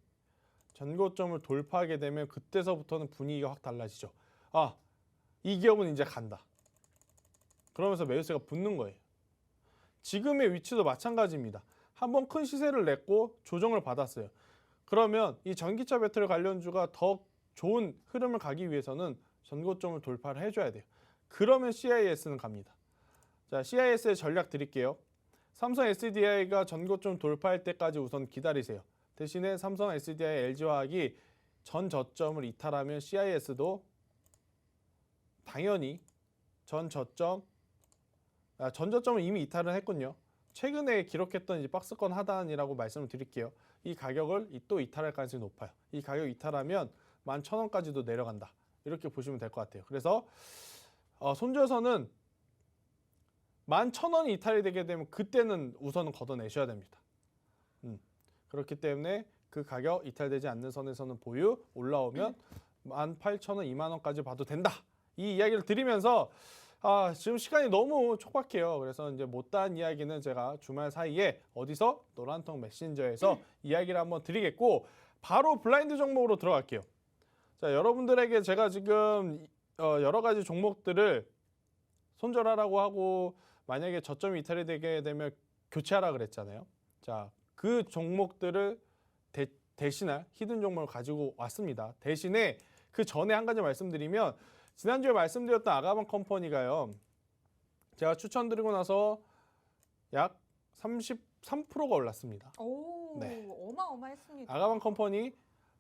전고점을 돌파하게 되면 그때서부터는 분위기가 확 달라지죠. 이 기업은 이제 간다. 그러면서 매수세가 붙는 거예요. 지금의 위치도 마찬가지입니다. 한번 큰 시세를 냈고 조정을 받았어요. 그러면 이 전기차 배터리 관련주가 더 좋은 흐름을 가기 위해서는 전고점을 돌파를 해줘야 돼요. 그러면 CIS는 갑니다. 자, CIS의 전략 드릴게요. 삼성 SDI가 전고점 돌파할 때까지 우선 기다리세요. 대신에 삼성 SDI, LG화학이 전 저점을 이탈하면 CIS도 당연히 전 저점을 이미 이탈을 했군요. 최근에 기록했던 이제 박스권 하단이라고 말씀을 드릴게요. 이 가격을 또 이탈할 가능성이 높아요. 이 가격 이탈하면 11,000원까지도 내려간다. 이렇게 보시면 될 것 같아요. 그래서 손절선은 11,000원이 이탈이 되게 되면 그때는 우선은 걷어내셔야 됩니다. 그렇기 때문에 그 가격 이탈되지 않는 선에서는 보유, 올라오면 18,000원, 2만원까지 봐도 된다. 이 이야기를 드리면서 지금 시간이 너무 촉박해요. 그래서 이제 못다한 이야기는 제가 주말 사이에 어디서 노란통 메신저에서 이야기를 한번 드리겠고 바로 블라인드 종목으로 들어갈게요. 자, 여러분들에게 제가 지금 여러 가지 종목들을 손절하라고 하고 만약에 저점이 이탈이 되게 되면 교체하라 그랬잖아요. 자, 그 종목들을 대신할 히든 종목을 가지고 왔습니다. 대신에 그 전에 한 가지 말씀드리면 지난주에 말씀드렸던 아가방 컴퍼니가요. 제가 추천드리고 나서 약 33%가 올랐습니다. 오, 네. 어마어마했습니다. 아가방 컴퍼니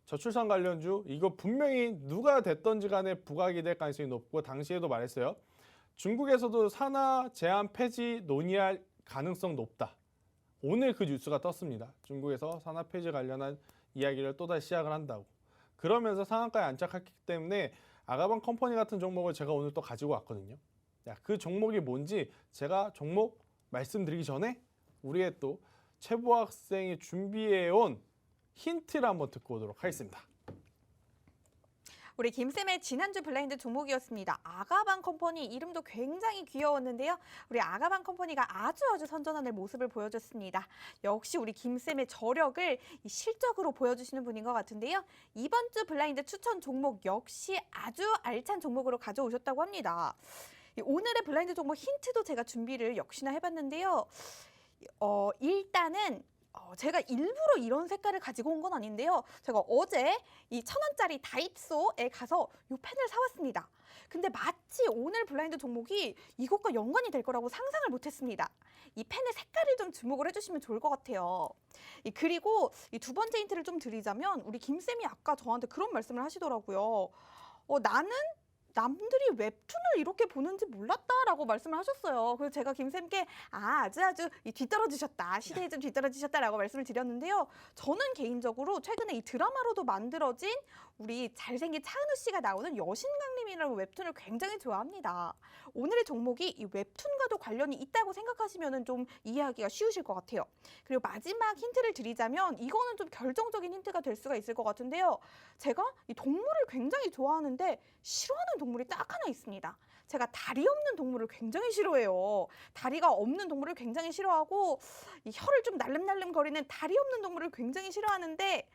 저출산 관련주 이거 분명히 누가 됐던지 간에 부각이 될 가능성이 높고 당시에도 말했어요. 중국에서도 산하 제한 폐지 논의할 가능성 높다. 오늘 그 뉴스가 떴습니다. 중국에서 산하 폐지 관련한 이야기를 또다시 시작을 한다고. 그러면서 상한가에 안착했기 때문에 아가방 컴퍼니 같은 종목을 제가 오늘 또 가지고 왔거든요. 자, 그 종목이 뭔지 제가 종목 말씀드리기 전에 우리의 또 최보 학생이 준비해온 힌트를 한번 듣고 오도록 하겠습니다. 우리 김쌤의 지난주 블라인드 종목이었습니다. 아가방 컴퍼니 이름도 굉장히 귀여웠는데요. 우리 아가방 컴퍼니가 아주 선전하는 모습을 보여줬습니다. 역시 우리 김쌤의 저력을 이 실적으로 보여주시는 분인 것 같은데요. 이번 주 블라인드 추천 종목 역시 아주 알찬 종목으로 가져오셨다고 합니다. 오늘의 블라인드 종목 힌트도 제가 준비를 역시나 해봤는데요. 일단은 제가 일부러 이런 색깔을 가지고 온 건 아닌데요. 제가 어제 이 1,000원짜리 다이소에 가서 이 펜을 사왔습니다. 근데 마치 오늘 블라인드 종목이 이것과 연관이 될 거라고 상상을 못했습니다. 이 펜의 색깔을 좀 주목을 해주시면 좋을 것 같아요. 그리고 이 두 번째 힌트를 좀 드리자면 우리 김쌤이 아까 저한테 그런 말씀을 하시더라고요. 나는 남들이 웹툰을 이렇게 보는지 몰랐다라고 말씀을 하셨어요. 그래서 제가 김쌤께 아주 뒤떨어지셨다. 시대에 좀 뒤떨어지셨다라고 말씀을 드렸는데요. 저는 개인적으로 최근에 이 드라마로도 만들어진 우리 잘생긴 차은우 씨가 나오는 여신강림이라는 웹툰을 굉장히 좋아합니다. 오늘의 종목이 이 웹툰과도 관련이 있다고 생각하시면 좀 이해하기가 쉬우실 것 같아요. 그리고 마지막 힌트를 드리자면 이거는 좀 결정적인 힌트가 될 수가 있을 것 같은데요. 제가 이 동물을 굉장히 좋아하는데 싫어하는 동물이 딱 하나 있습니다. 제가 다리 없는 동물을 굉장히 싫어해요. 다리가 없는 동물을 굉장히 싫어하고 이 혀를 좀 날름날름 거리는 다리 없는 동물을 굉장히 싫어하는데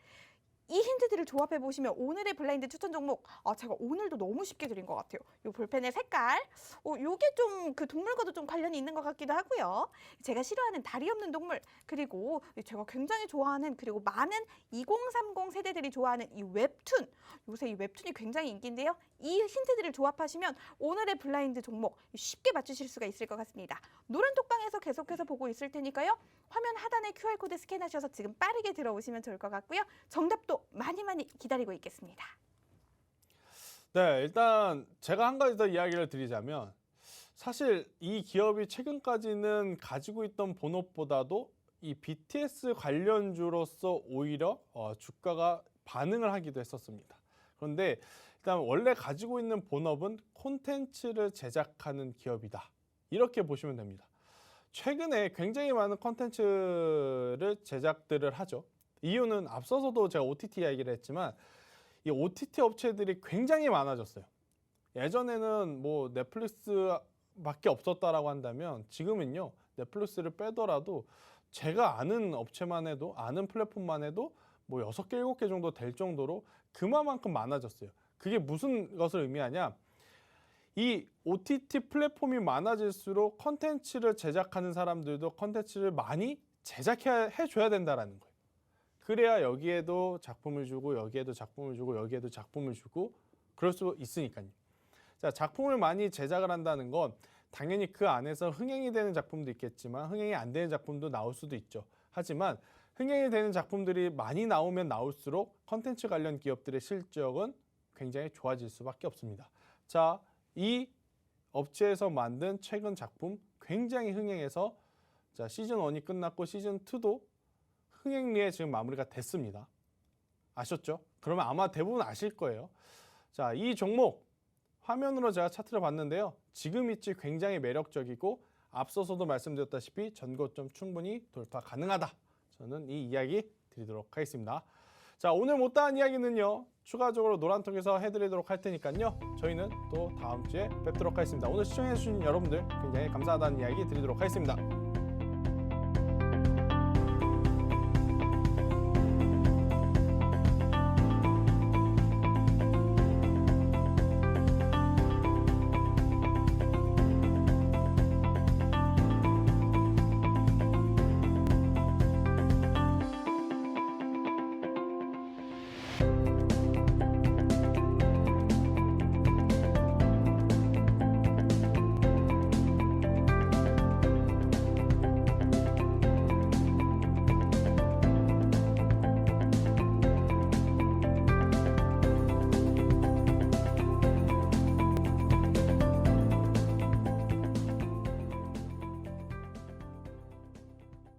이 힌트들을 조합해 보시면 오늘의 블라인드 추천 종목 제가 오늘도 너무 쉽게 드린 것 같아요. 이 볼펜의 색깔, 요게 좀 그 동물과도 좀 관련이 있는 것 같기도 하고요. 제가 싫어하는 다리 없는 동물, 그리고 제가 굉장히 좋아하는 그리고 많은 2030 세대들이 좋아하는 이 웹툰, 요새 이 웹툰이 굉장히 인기인데요. 이 힌트들을 조합하시면 오늘의 블라인드 종목 쉽게 맞추실 수가 있을 것 같습니다. 노란 톡방에서 계속해서 보고 있을 테니까요. 화면 하단에 QR코드 스캔하셔서 지금 빠르게 들어오시면 좋을 것 같고요. 정답도 많이 기다리고 있겠습니다. 네, 일단 제가 한 가지 더 이야기를 드리자면 사실 이 기업이 최근까지는 가지고 있던 본업보다도 이 BTS 관련주로서 오히려 주가가 반응을 하기도 했었습니다. 그런데 일단 원래 가지고 있는 본업은 콘텐츠를 제작하는 기업이다. 이렇게 보시면 됩니다. 최근에 굉장히 많은 콘텐츠를 제작들을 하죠. 이유는 앞서서도 제가 OTT 이야기를 했지만 이 OTT 업체들이 굉장히 많아졌어요. 예전에는 뭐 넷플릭스밖에 없었다라고 한다면 지금은요. 넷플릭스를 빼더라도 제가 아는 업체만 해도 아는 플랫폼만 해도 뭐 6개, 7개 정도 될 정도로 그만큼 많아졌어요. 그게 무슨 것을 의미하냐? 이 OTT 플랫폼이 많아질수록 컨텐츠를 제작하는 사람들도 컨텐츠를 많이 제작해줘야 된다는 거예요. 그래야 여기에도 작품을 주고 여기에도 작품을 주고 여기에도 작품을 주고 그럴 수 있으니까요. 자, 작품을 많이 제작을 한다는 건 당연히 그 안에서 흥행이 되는 작품도 있겠지만 흥행이 안 되는 작품도 나올 수도 있죠. 하지만 흥행이 되는 작품들이 많이 나오면 나올수록 컨텐츠 관련 기업들의 실적은 굉장히 좋아질 수밖에 없습니다. 자, 이 업체에서 만든 최근 작품 굉장히 흥행해서 자, 시즌 1이 끝났고 시즌 2도 흥행리에 지금 마무리가 됐습니다. 아셨죠? 그러면 아마 대부분 아실 거예요. 자, 이 종목 화면으로 제가 차트를 봤는데요. 지금 위치 굉장히 매력적이고 앞서서도 말씀드렸다시피 전고점 충분히 돌파 가능하다. 저는 이 이야기 드리도록 하겠습니다. 자, 오늘 못다한 이야기는요. 추가적으로 노란톡에서 해드리도록 할 테니까요. 저희는 또 다음 주에 뵙도록 하겠습니다. 오늘 시청해주신 여러분들 굉장히 감사하다는 이야기 드리도록 하겠습니다.